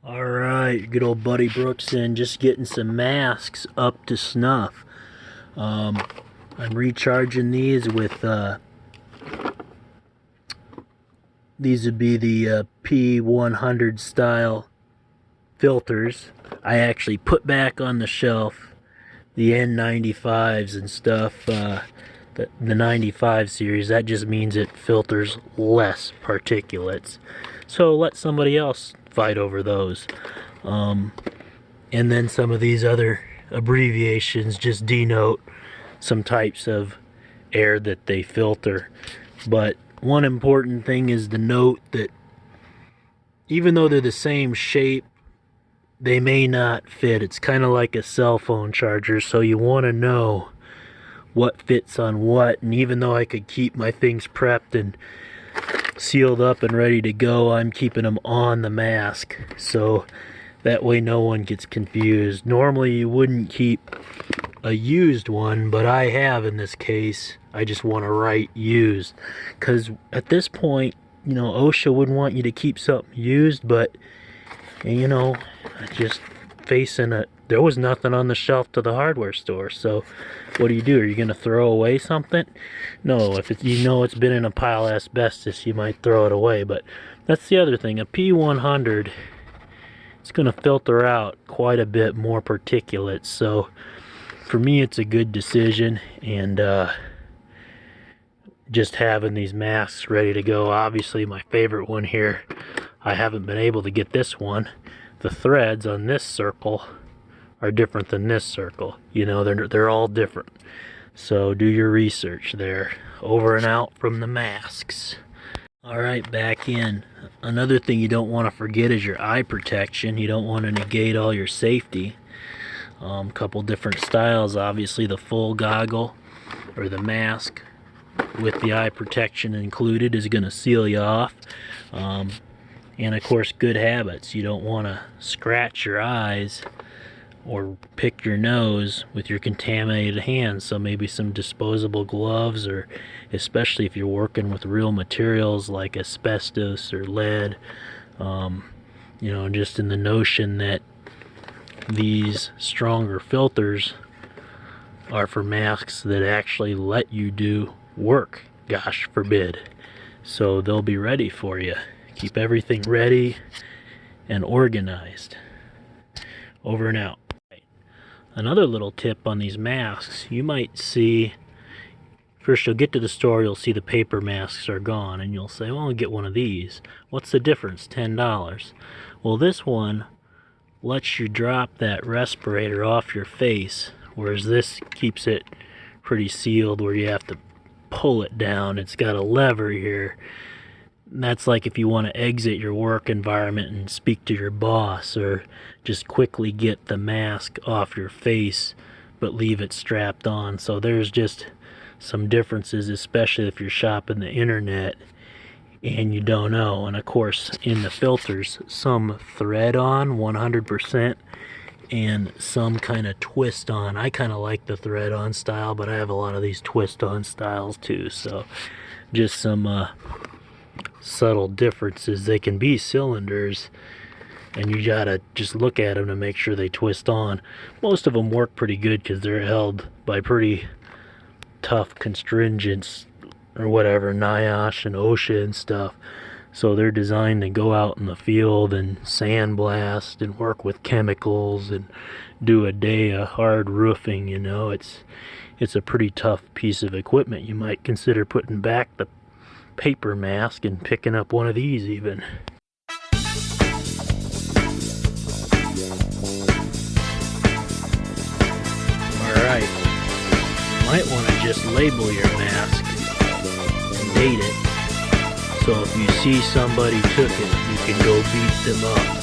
Alright, good old buddy Brooks in, just getting some masks up to snuff. I'm recharging these with, these would be the P100 style filters. I actually put back on the shelf the N95s and stuff, the 95 series. That just means it filters less particulates. So let somebody else fight over those. And then some of these other abbreviations just denote some types of air that they filter. But one important thing is to note that even though they're the same shape, they may not fit. It's kind of like a cell phone charger, so you want to know what fits on what. And even though I could keep my things prepped and sealed up and ready to go, I'm keeping them on the mask so that way no one gets confused. Normally you wouldn't keep a used one, but I have in this case. I just want to write used, because at this point, you know, OSHA wouldn't want you to keep something used, but you know, just facing it, there was nothing on the shelf to the hardware store. So what do? Are you gonna throw away something? No, if it's, you know, it's been in a pile of asbestos, you might throw it away. But that's the other thing, a P100, it's gonna filter out quite a bit more particulates. So for me, it's a good decision. And just having these masks ready to go. Obviously my favorite one here, I haven't been able to get this one. The threads on this circle are different than this circle. You know, they're all different. So do your research there. Over and out from the masks. Alright, back in. Another thing you don't want to forget is your eye protection. You don't want to negate all your safety. Couple different styles. Obviously the full goggle or the mask with the eye protection included is going to seal you off. And of course, good habits. You don't want to scratch your eyes or pick your nose with your contaminated hands. So maybe some disposable gloves, or especially if you're working with real materials like asbestos or lead. You know, just in the notion that these stronger filters are for masks that actually let you do work, gosh forbid. So they'll be ready for you. Keep everything ready and organized. Over and out. Another little tip on these masks, you might see, first you'll get to the store, you'll see the paper masks are gone, and you'll say, well, I'll get one of these. What's the difference? $10. Well, this one lets you drop that respirator off your face, whereas this keeps it pretty sealed where you have to pull it down. It's got a lever here. And that's like if you want to exit your work environment and speak to your boss, or just quickly get the mask off your face but leave it strapped on. So there's just some differences, especially if you're shopping the internet and you don't know. And of course, in the filters, some thread on 100% and some kind of twist on. I kind of like the thread on style, but I have a lot of these twist on styles too. So just some subtle differences. They can be cylinders, and you gotta just look at them to make sure they twist on. Most of them work pretty good because they're held by pretty tough constringents or whatever, NIOSH and OSHA and stuff. So they're designed to go out in the field and sandblast and work with chemicals and do a day of hard roofing. You know, it's a pretty tough piece of equipment. You might consider putting back the paper mask and picking up one of these even. Alright, might want to just label your mask and date it, so if you see somebody took it, you can go beat them up.